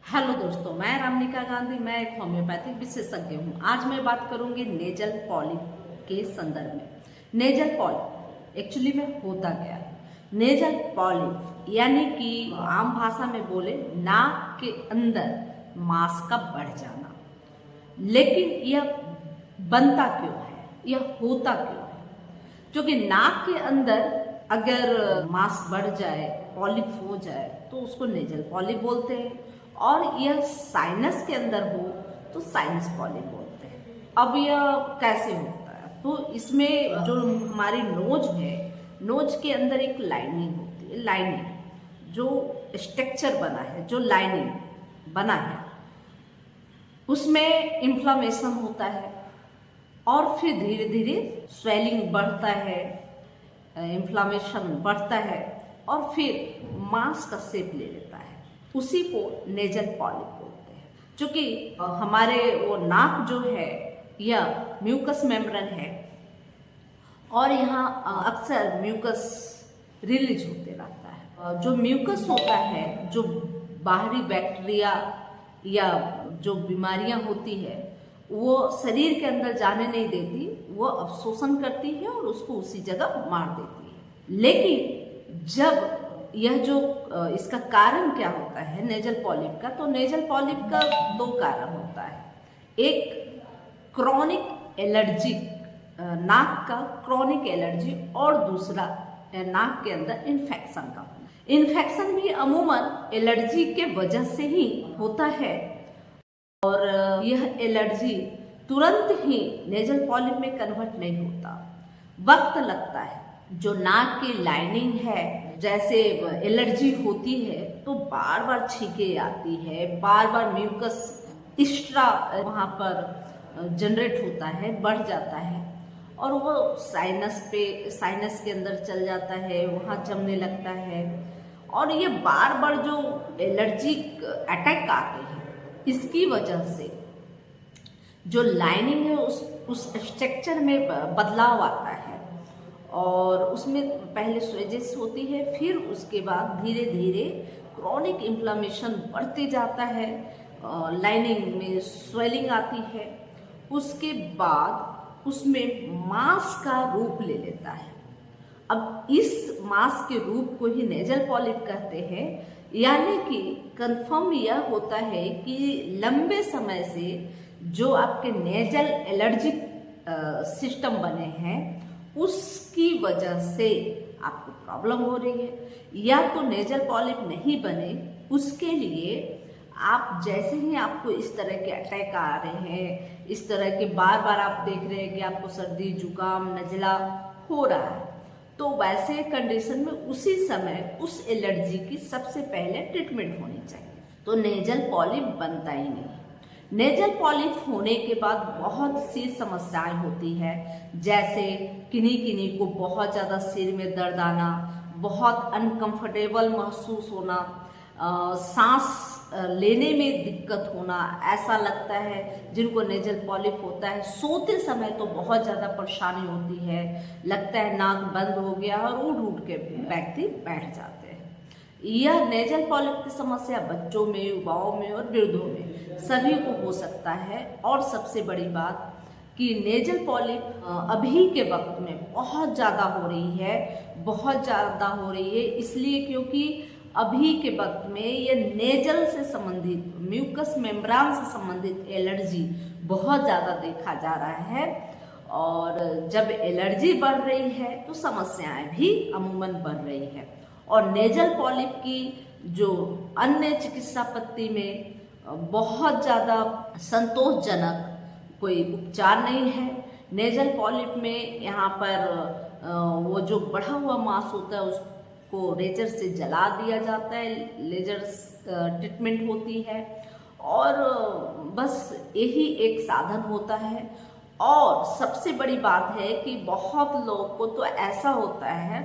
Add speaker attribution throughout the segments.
Speaker 1: Hello दोस्तों, मैं रामनिका गांधी। मैं एक होम्योपैथिक विशेषज्ञ हूँ। आज मैं बात करूंगी नेजल पॉलिप के संदर्भ में। नेजल पॉलिप एक्चुअली में होता क्या है? नेजल पॉलिप यानी कि आम भाषा में बोले नाक के अंदर मांस का बढ़ जाना। लेकिन यह बनता क्यों है, यह होता क्यों है? क्योंकि नाक के अंदर अगर मांस बढ़ जाए, पॉलिप हो जाए, तो उसको नेजल पॉलिप बोलते हैं। और यह साइनस के अंदर हो तो साइनस पॉलिप बोलते हैं। अब यह कैसे होता है? तो इसमें जो हमारी नोज है, नोज के अंदर एक लाइनिंग होती है। लाइनिंग जो स्ट्रक्चर बना है, जो लाइनिंग बना है, उसमें इन्फ्लामेशन होता है और फिर धीरे धीरे स्वेलिंग बढ़ता है, इन्फ्लामेशन बढ़ता है और फिर मांस का शेप ले लेता है। उसी को नेजल पॉलिप बोलते हैं। क्योंकि हमारे वो नाक जो है यह म्यूकस मेम्ब्रेन है और यहाँ अक्सर म्यूकस रिलीज होते रहता है। जो म्यूकस होता है, जो बाहरी बैक्टीरिया या जो बीमारियां होती है, वो शरीर के अंदर जाने नहीं देती, वो अवशोषण करती है और उसको उसी जगह मार देती है। लेकिन जब यह जो इसका कारण क्या होता है नेजल पॉलिप का, तो नेजल पॉलिप का दो कारण होता है। एक क्रॉनिक एलर्जी, नाक का क्रॉनिक एलर्जी, और दूसरा नाक के अंदर इन्फेक्शन का। इन्फेक्शन भी अमूमन एलर्जी के वजह से ही होता है और यह एलर्जी तुरंत ही नेजल पॉलिप में कन्वर्ट नहीं होता, वक्त लगता है। जो नाक की लाइनिंग है, जैसे एलर्जी होती है तो बार बार छींके आती है, बार बार म्यूकस एक्स्ट्रा वहाँ पर जनरेट होता है, बढ़ जाता है और वो साइनस के अंदर चल जाता है, वहाँ जमने लगता है। और ये बार बार जो एलर्जिक अटैक आते हैं, इसकी वजह से जो लाइनिंग है उस स्ट्रक्चर में बदलाव आता है और उसमें पहले स्वेजेस होती है, फिर उसके बाद धीरे धीरे क्रॉनिक इन्फ्लामेशन बढ़ते जाता है, लाइनिंग में स्वेलिंग आती है, उसके बाद उसमें मांस का रूप ले लेता है। अब इस मांस के रूप को ही नेजल पॉलिप कहते हैं। यानी कि कंफर्म यह होता है कि लंबे समय से जो आपके नेजल एलर्जिक सिस्टम बने हैं, उसकी वजह से आपको प्रॉब्लम हो रही है। या तो नेजल पॉलिप नहीं बने, उसके लिए आप जैसे ही आपको इस तरह के अटैक आ रहे हैं, इस तरह के बार बार आप देख रहे हैं कि आपको सर्दी, जुकाम, नजला हो रहा है, तो वैसे कंडीशन में उसी समय उस एलर्जी की सबसे पहले ट्रीटमेंट होनी चाहिए। तो नेजल पॉलिप बनता ही नहीं। नेजल पॉलिप होने के बाद बहुत सी समस्याएं होती है, जैसे किन्हीं को बहुत ज़्यादा सिर में दर्द आना, बहुत अनकंफर्टेबल महसूस होना, सांस लेने में दिक्कत होना। ऐसा लगता है जिनको नेजल पॉलिप होता है, सोते समय तो बहुत ज़्यादा परेशानी होती है, लगता है नाक बंद हो गया और उठ के व्यक्ति बैठ जाते हैं। यह नेजल पॉलिप की समस्या बच्चों में, युवाओं में और वृद्धों में सभी को हो सकता है। और सबसे बड़ी बात कि नेजल पॉलिप अभी के वक्त में बहुत ज़्यादा हो रही है, बहुत ज़्यादा हो रही है इसलिए क्योंकि अभी के वक्त में ये नेजल से संबंधित, म्यूकस मेम्ब्रेन से संबंधित एलर्जी बहुत ज़्यादा देखा जा रहा है। और जब एलर्जी बढ़ रही है तो समस्याएं भी अमूमन बढ़ रही है। और नेजल पॉलिप की जो अन्य चिकित्सा पद्धति में बहुत ज़्यादा संतोषजनक कोई उपचार नहीं है। नेजल पॉलिप में यहाँ पर वो जो बढ़ा हुआ मांस होता है उसको रेजर से जला दिया जाता है, लेजर ट्रीटमेंट होती है और बस यही एक साधन होता है। और सबसे बड़ी बात है कि बहुत लोगों को तो ऐसा होता है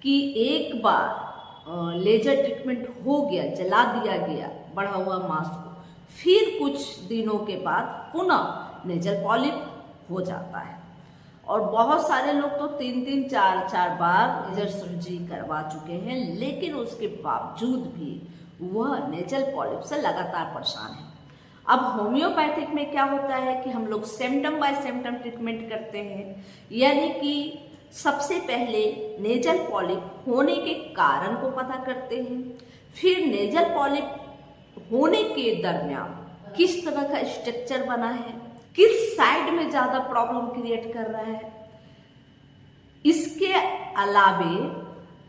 Speaker 1: कि एक बार लेजर ट्रीटमेंट हो गया, जला दिया गया बढ़ा हुआ मांस को, फिर कुछ दिनों के बाद पुनः नेजल पॉलिप हो जाता है। और बहुत सारे लोग तो 3-3, 4-4 बार लेजर सर्जरी करवा चुके हैं, लेकिन उसके बावजूद भी वह नेजल पॉलिप से लगातार परेशान है। अब होम्योपैथिक में क्या होता है कि हम लोग सिम्टम बाय सिम्टम ट्रीटमेंट करते हैं, यानी कि सबसे पहले नेजल पॉलिप होने के कारण को पता करते हैं, फिर नेजल पॉलिप होने के दरमियान किस तरह का स्ट्रक्चर बना है, किस साइड में ज़्यादा प्रॉब्लम क्रिएट कर रहा है। इसके अलावे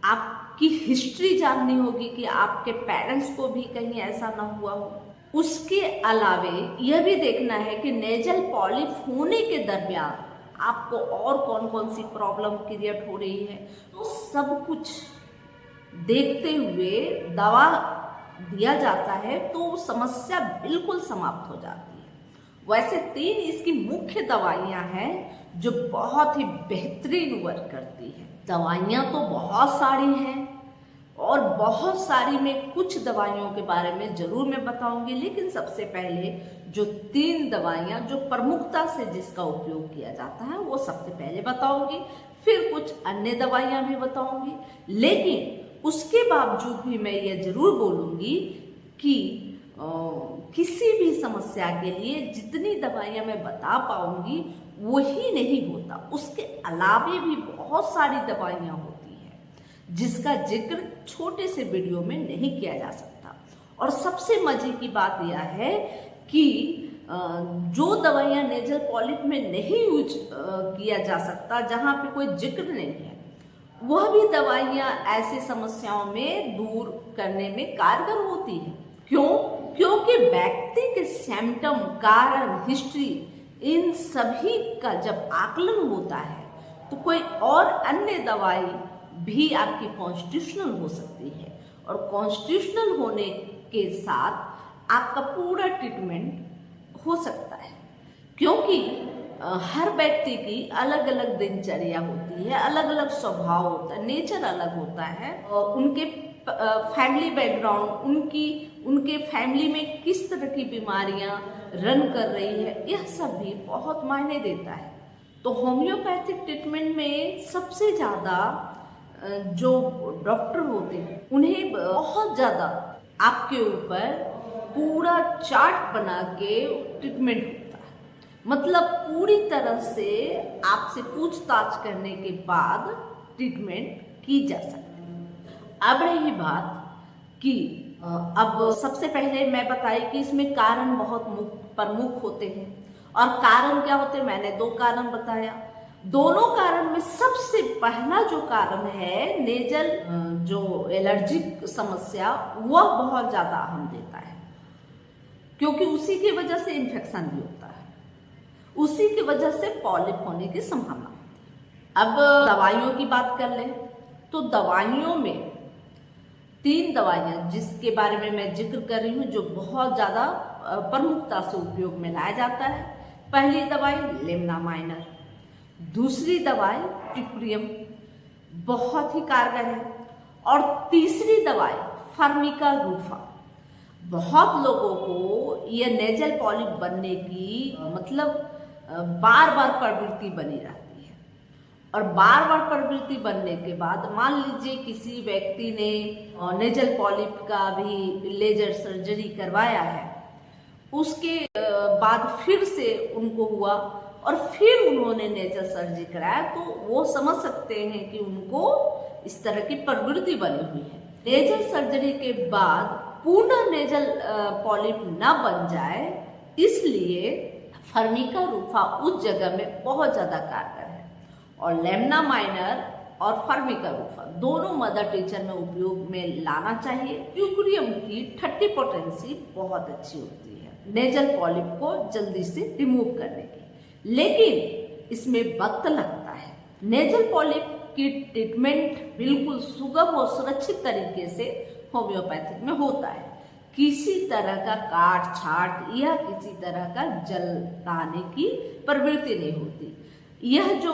Speaker 1: आपकी हिस्ट्री जाननी होगी कि आपके पेरेंट्स को भी कहीं ऐसा ना हुआ हो। उसके अलावे यह भी देखना है कि नेजल पॉलिप होने के दरमियान आपको और कौन कौन सी प्रॉब्लम क्रिएट हो रही है। तो सब कुछ देखते हुए दवा दिया जाता है तो समस्या बिल्कुल समाप्त हो जाती है। वैसे 3 इसकी मुख्य दवाइयाँ हैं जो बहुत ही बेहतरीन वर्क करती है। दवाइयाँ तो बहुत सारी हैं और बहुत सारी में कुछ दवाइयों के बारे में ज़रूर मैं बताऊंगी, लेकिन सबसे पहले जो 3 दवाइयाँ जो प्रमुखता से जिसका उपयोग किया जाता है वो सबसे पहले बताऊंगी, फिर कुछ अन्य दवाइयाँ भी बताऊंगी। लेकिन उसके बावजूद भी मैं ये ज़रूर बोलूँगी कि किसी भी समस्या के लिए जितनी दवाइयाँ मैं बता पाऊँगी वही नहीं होता, उसके अलावे भी बहुत सारी दवाइयाँ होती हैं जिसका जिक्र छोटे से वीडियो में नहीं किया जा सकता। और सबसे मजे की बात यह है कि जो दवाइयाँ नेजल पॉलिप में नहीं यूज किया जा सकता, जहाँ पे कोई जिक्र नहीं है, वह भी दवाइयाँ ऐसी समस्याओं में दूर करने में कारगर होती है। क्यों? क्योंकि व्यक्ति के सिम्टम, कारण, हिस्ट्री, इन सभी का जब आकलन होता है तो कोई और अन्य दवाई भी आपकी कॉन्स्टिट्यूशनल हो सकती है, और कॉन्स्टिट्यूशनल होने के साथ आपका पूरा ट्रीटमेंट हो सकता है। क्योंकि हर व्यक्ति की अलग अलग दिनचर्या होती है, अलग अलग स्वभाव होता है, नेचर अलग होता है, और उनके फैमिली बैकग्राउंड, उनके फैमिली में किस तरह की बीमारियां रन कर रही है, यह सब भी बहुत मायने देता है। तो होम्योपैथिक ट्रीटमेंट में सबसे ज़्यादा जो डॉक्टर होते हैं उन्हें बहुत ज़्यादा आपके ऊपर पूरा चार्ट बना के ट्रीटमेंट होता है। मतलब पूरी तरह से आपसे पूछताछ करने के बाद ट्रीटमेंट की जा सकती है। अब रही बात कि अब सबसे पहले मैं बताई कि इसमें कारण बहुत प्रमुख होते हैं, और कारण क्या होते हैं, मैंने 2 कारण बताया। दोनों कारण में सबसे पहला जो कारण है नेजल जो एलर्जिक समस्या, वह बहुत ज़्यादा अहम देता है, क्योंकि उसी की वजह से इन्फेक्शन भी होता है, उसी की वजह से पॉलिप होने की संभावना होती है। अब दवाइयों की बात कर लें तो दवाइयों में 3 दवाइयाँ जिसके बारे में मैं जिक्र कर रही हूँ जो बहुत ज़्यादा प्रमुखता से उपयोग में लाया जाता है। पहली दवाई लेमना माइनर, दूसरी दवाई टिप्रियम, बहुत ही कारगर है, और तीसरी दवाई फर्मिका रूफा। बहुत लोगों को यह नेजल पॉलिप बनने की मतलब बार बार प्रवृत्ति बनी रहती है, और बार बार प्रवृत्ति बनने के बाद मान लीजिए किसी व्यक्ति ने नेजल पॉलिप का भी लेजर सर्जरी करवाया है, उसके बाद फिर से उनको हुआ और फिर उन्होंने नेजल सर्जरी कराया, तो वो समझ सकते हैं कि उनको इस तरह की प्रवृत्ति बनी हुई है। नेजल सर्जरी के बाद पूर्ण नेजल पॉलिप न बन जाए, इसलिए फर्मिका रूफा उस जगह में बहुत ज़्यादा कारगर है। और लेमना माइनर और फर्मिका रूफा दोनों मदर टीचर में उपयोग में लाना चाहिए। ट्यूक्रियम की 30 पोटेंसी बहुत अच्छी होती है नेजल पॉलिप को जल्दी से रिमूव करने की, लेकिन इसमें वक्त लगता है। नेजल पॉलिप की ट्रीटमेंट बिल्कुल सुगम और सुरक्षित तरीके से होम्योपैथिक में होता है। किसी तरह का काट छाट या किसी तरह का जलाने की प्रवृत्ति नहीं होती। यह जो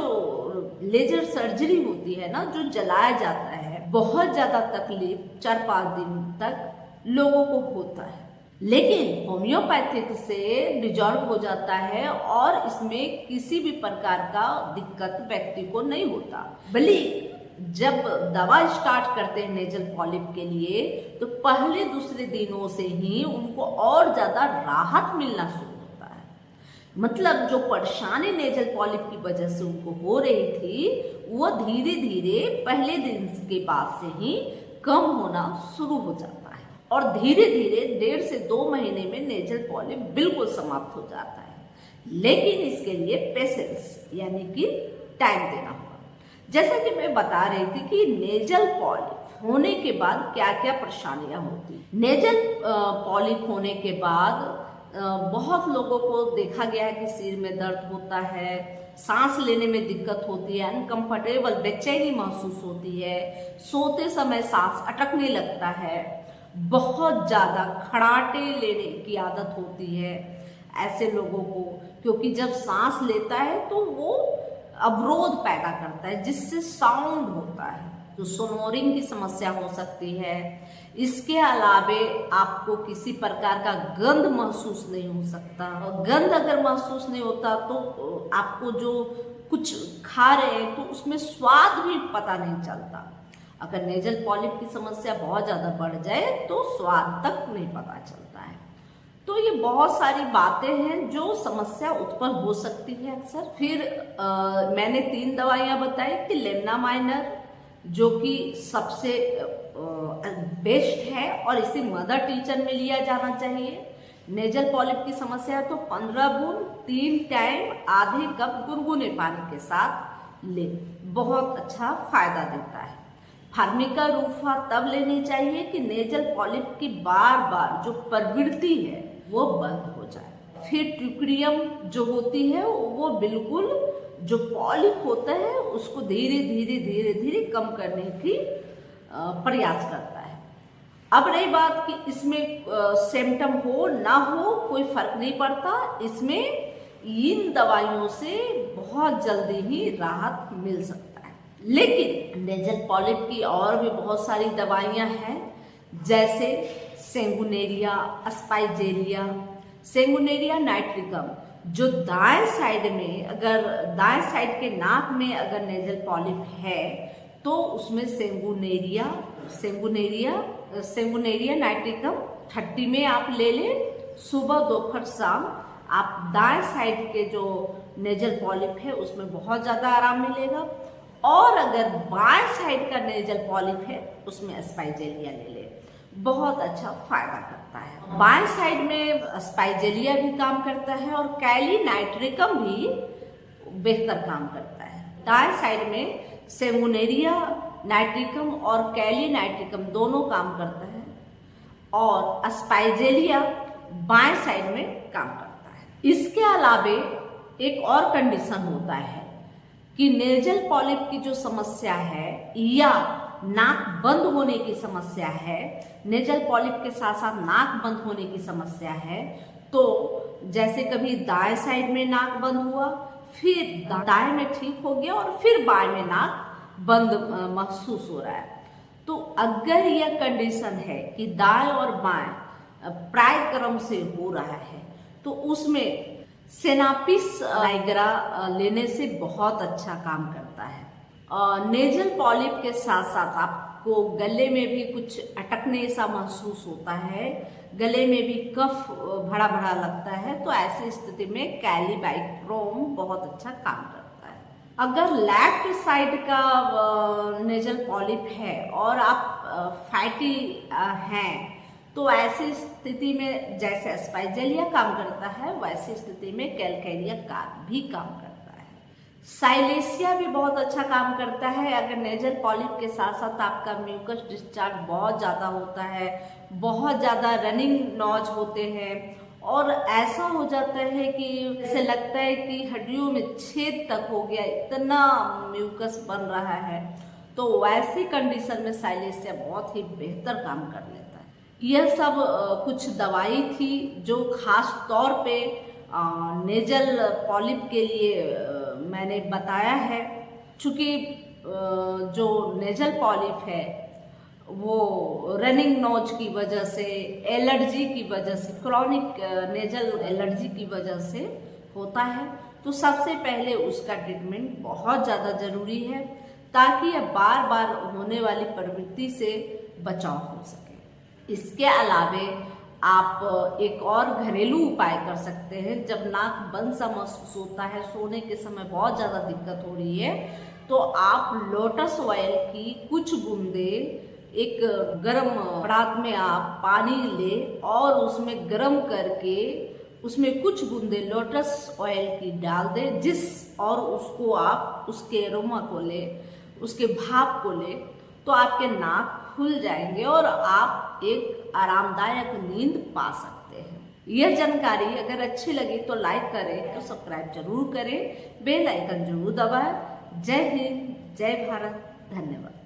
Speaker 1: लेजर सर्जरी होती है ना, जो जलाया जाता है, बहुत ज़्यादा तकलीफ 4-5 दिन तक लोगों को होता है, लेकिन होम्योपैथिक से डिजॉल्व हो जाता है और इसमें किसी भी प्रकार का दिक्कत व्यक्ति को नहीं होता। बल्कि जब दवा स्टार्ट करते हैं नेजल पॉलिप के लिए तो पहले दूसरे दिनों से ही उनको और ज़्यादा राहत मिलना शुरू होता है। मतलब जो परेशानी नेजल पॉलिप की वजह से उनको हो रही थी वो धीरे धीरे पहले दिन के बाद से ही कम होना शुरू हो जाता है और धीरे धीरे 1.5 से 2 महीने में नेजल पॉलिप बिल्कुल समाप्त हो जाता है। लेकिन इसके लिए पेशेंस यानी कि टाइम देना होगा। जैसा कि मैं बता रही थी कि नेजल पॉलिप होने के बाद क्या क्या परेशानियां होती। नेजल पॉलिप होने के बाद बहुत लोगों को देखा गया है कि सिर में दर्द होता है, सांस लेने में दिक्कत होती है, अनकंफर्टेबल बेचैनी महसूस होती है, सोते समय सांस अटकने लगता है, बहुत ज़्यादा खड़ाटे लेने की आदत होती है ऐसे लोगों को, क्योंकि जब सांस लेता है तो वो अवरोध पैदा करता है जिससे साउंड होता है, तो सोनोरिंग की समस्या हो सकती है। इसके अलावे आपको किसी प्रकार का गंध महसूस नहीं हो सकता, और गंध अगर महसूस नहीं होता तो आपको जो कुछ खा रहे हैं तो उसमें स्वाद भी पता नहीं चलता। अगर नेजल पॉलिप की समस्या बहुत ज़्यादा बढ़ जाए तो स्वाद तक नहीं पता चलता है। तो ये बहुत सारी बातें हैं जो समस्या उत्पन्न हो सकती है अक्सर। फिर मैंने 3 दवाइयाँ बताई कि लेमना माइनर जो कि सबसे बेस्ट है और इसे मदर टीचर में लिया जाना चाहिए। नेजल पॉलिप की समस्या है तो 15 बूंद 3 टाइम आधे कप गुनगुने पानी के साथ ले, बहुत अच्छा फायदा देता है। फार्मिका रूफा तब लेनी चाहिए कि नेजल पॉलिप की बार बार जो प्रवृत्ति है वो बंद हो जाए। फिर ट्यूक्रियम जो होती है वो बिल्कुल जो पॉलिप होता है उसको धीरे धीरे धीरे धीरे कम करने की प्रयास करता है। अब रही बात कि इसमें सिम्टम हो ना हो कोई फर्क नहीं पड़ता, इसमें इन दवाइयों से बहुत जल्दी ही राहत मिल सकता है। लेकिन नेजल पॉलिप की और भी बहुत सारी दवाइयां हैं, जैसे सेंगुनेरिया, अस्पाइजेरिया, सेंगुनेरिया नाइट्रिकम, जो दाएं साइड में अगर दाएं साइड के नाक में अगर नेजल पॉलिप है तो उसमें सेंगुनेरिया नाइट्रिकम 30 में आप ले लें। सुबह दोपहर शाम आप दाएं साइड के जो नेजल पॉलिप है उसमें बहुत ज़्यादा आराम मिलेगा। और अगर बाएं साइड का नेजल पॉलिप है उसमें अस्पाइजेलिया ले लें, बहुत अच्छा फायदा करता है। बाएं साइड में अस्पाइजेलिया भी काम करता है और कैली नाइट्रिकम भी बेहतर काम करता है। दाएं साइड में सेंगुनेरिया नाइट्रिकम और कैली नाइट्रिकम दोनों काम करता है और अस्पाइजेलिया बाएं साइड में काम करता है। इसके अलावे एक और कंडीशन होता है कि नेजल पॉलिप की जो समस्या है या नाक बंद होने की समस्या है, नेजल पॉलिप के साथ साथ नाक बंद होने की समस्या है, तो जैसे कभी दाएं साइड में नाक बंद हुआ, फिर दाएं में ठीक हो गया और फिर बाएं में नाक बंद महसूस हो रहा है, तो अगर यह कंडीशन है कि दाएं और बाएं प्राय क्रम से हो रहा है तो उसमें सेनापिस नाइग्रा लेने से बहुत अच्छा काम करता है। नेजल पॉलिप के साथ साथ आपको गले में भी कुछ अटकने सा महसूस होता है, गले में भी कफ भरा भरा लगता है, तो ऐसी स्थिति में कैलीबाइक्रोम बहुत अच्छा काम करता है। अगर लेफ्ट साइड का नेजल पॉलिप है और आप फैटी हैं तो ऐसी स्थिति में जैसे अस्पाइजेलिया काम करता है वैसी स्थिति में कैलकेरिया का भी काम करता है। साइलेसिया भी बहुत अच्छा काम करता है। अगर नेजल पॉलिप के साथ साथ आपका म्यूकस डिस्चार्ज बहुत ज़्यादा होता है, बहुत ज़्यादा रनिंग नॉज होते हैं और ऐसा हो जाता है कि ऐसे लगता है कि हड्डियों में छेद तक हो गया, इतना म्यूकस बन रहा है, तो वैसी कंडीशन में साइलेसिया बहुत ही बेहतर काम कर लेता है। यह सब कुछ दवाई थी जो खास तौर पे नेजल पॉलिप के लिए मैंने बताया है। चूँकि जो नेजल पॉलिप है वो रनिंग नोज की वजह से, एलर्जी की वजह से, क्रॉनिक नेजल एलर्जी की वजह से होता है, तो सबसे पहले उसका ट्रीटमेंट बहुत ज़्यादा ज़रूरी है ताकि यह बार बार होने वाली प्रवृत्ति से बचाव हो सके। इसके अलावे आप एक और घरेलू उपाय कर सकते हैं। जब नाक बंद सा महसूस होता है, सोने के समय बहुत ज़्यादा दिक्कत हो रही है, तो आप लोटस ऑयल की कुछ बूंदे एक गरम परात में आप पानी ले और उसमें गरम करके उसमें कुछ बूंदे लोटस ऑयल की डाल दें, और उसको आप उसके एरोमा को ले, उसके भाप को ले, तो आपके नाक खुल जाएंगे और आप एक आरामदायक नींद पा सकते हैं। यह जानकारी अगर अच्छी लगी तो लाइक करें, तो सब्सक्राइब जरूर करें, बेल आइकन जरूर दबाएं। जय हिंद, जय भारत, धन्यवाद।